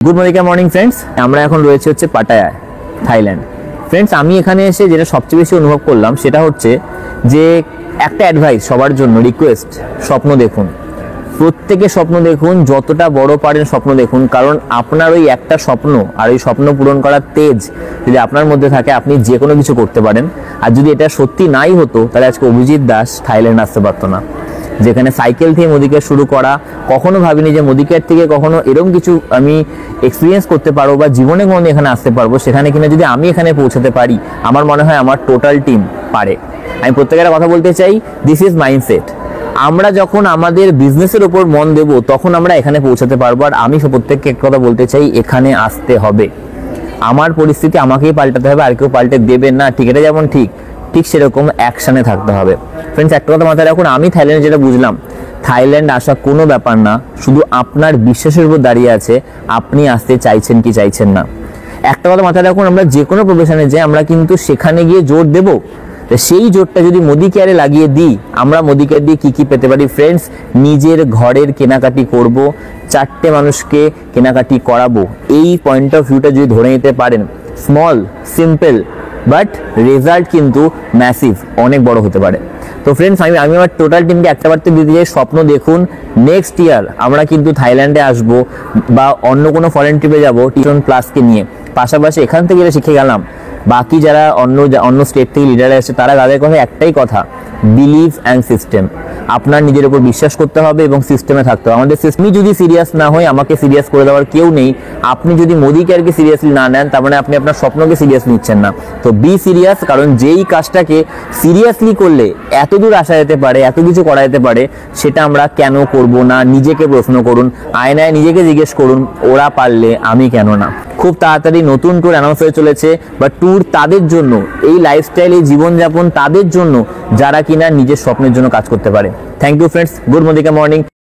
Good morning friends, আমরা এখন রয়েছে হচ্ছে পাটায়ায়, থাইল্যান্ড। ফ্রেন্ডস, আমি এখানে এসে যেটা সবচেয়ে বেশি অনুভব করলাম সেটা হচ্ছে যে একটা অ্যাডভাইস সবার জন্য, রিকোয়েস্ট, স্বপ্ন দেখুন। প্রত্যেকে স্বপ্ন দেখুন, যতটা বড় পারেন স্বপ্ন দেখুন, কারণ আপনার ওই একটা স্বপ্ন আর ওই স্বপ্ন পূরণ করার তেজ যদি আপনার মধ্যে থাকে, আপনি যে কোনো কিছু করতে পারেন। আর যদি এটা সত্যি নাই হতো, তাহলে আজকে অভিজিৎ দাস থাইল্যান্ড আসতে পারতো না। যেখানে সাইকেল থেকে মোদিকেয়ার শুরু করা, কখনো ভাবিনি যে মোদিকেয়ার থেকে কখনো এরকম কিছু আমি এক্সপিরিয়েন্স করতে পারবো বা জীবনে কোনোদিন এখানে আসতে পারবো। সেখানে কিনা যদি আমি এখানে পৌঁছাতে পারি, আমার মনে হয় আমার টোটাল টিম পারে। আমি প্রত্যেকের কথা বলতে চাই, দিস ইজ মাইন্ডসেট। আমরা যখন আমাদের বিজনেসের উপর মন দেব, তখন আমরা এখানে পৌঁছাতে পারবো। আর আমি প্রত্যেককে এক কথা বলতে চাই, এখানে আসতে হবে। আমার পরিস্থিতি আমাকেই পাল্টাতে হবে, আর কেউ পাল্টে দেবে না। ঠিক, এটা যেমন ঠিক সেরকম অ্যাকশনে থাকতে হবে। ফ্রেন্ডস, একটা কথা মাথায় রাখুন, আমি থাইল্যান্ডে যেটা বুঝলাম, থাইল্যান্ড আসা কোনো ব্যাপার না, শুধু আপনার বিশ্বাসের উপর দাঁড়িয়ে আছে আপনি আসতে চাইছেন কি চাইছেন না। একটা কথা মাথায় রাখুন, আমরা যে কোনো প্রফেশনে যাই, আমরা কিন্তু সেখানে গিয়ে জোর দেব। সেই জোরটা যদি মোদিকেয়ারে লাগিয়ে দিই, আমরা মোদিকেয়ার দিয়ে কি পেতে পারি? ফ্রেন্ডস, নিজের ঘরের কেনাকাটি করব, 4টে মানুষকে কেনাকাটি করাবো। এই পয়েন্ট অফ ভিউটা যদি ধরে নিতে পারেন, স্মল, সিম্পল, বাট রেজাল্ট কিন্তু ম্যাসিভ, অনেক বড় হতে পারে। তো ফ্রেন্ডস, আমি আমার টোটাল টিমকে একটা বার্তা দিতে চাই, স্বপ্ন দেখুন। নেক্সট ইয়ার আমরা কিন্তু থাইল্যান্ডে আসবো বা অন্য কোনো ফরেন ট্রিপে যাবো টিউশন প্লাসকে নিয়ে। পাশাপাশি এখান থেকে যেটা শিখে গেলাম, বাকি যারা অন্য স্টেট থেকে লিডার আসছে, তারা তাদের কথা একটাই কথা, বিলিভ অ্যান্ড সিস্টেম। আপনার নিজের উপর বিশ্বাস করতে হবে এবং সিস্টেমে থাকতে হবে। আমাদের সিস্টেমই যদি সিরিয়াস না হয়, আমাকে সিরিয়াস করে দেওয়ার কেউ নেই। আপনি যদি মোদিকেয়ারকে সিরিয়াসলি না নেন, তার মানে আপনি আপনার স্বপ্নকে সিরিয়াস নিচ্ছেন না। তো বি সিরিয়াস, কারণ যেই কাজটাকে সিরিয়াসলি করলে এত দূর আসা যেতে পারে, এত কিছু করা যেতে পারে, সেটা আমরা কেন করব না? নিজেকে প্রশ্ন করুন, আয়নায় নিজেকে জিজ্ঞেস করুন, ওরা পারলে আমি কেন না? খুব তাড়াতাড়ি নতুন ট্যুর অ্যানাউন্স হয়ে চলেছে, বা ট্যুর তাদের জন্য, এই লাইফস্টাইল, এই জীবনযাপন তাদের জন্য যারা কিনা নিজের স্বপ্নের জন্য কাজ করতে পারে। Thank you friends, good morning.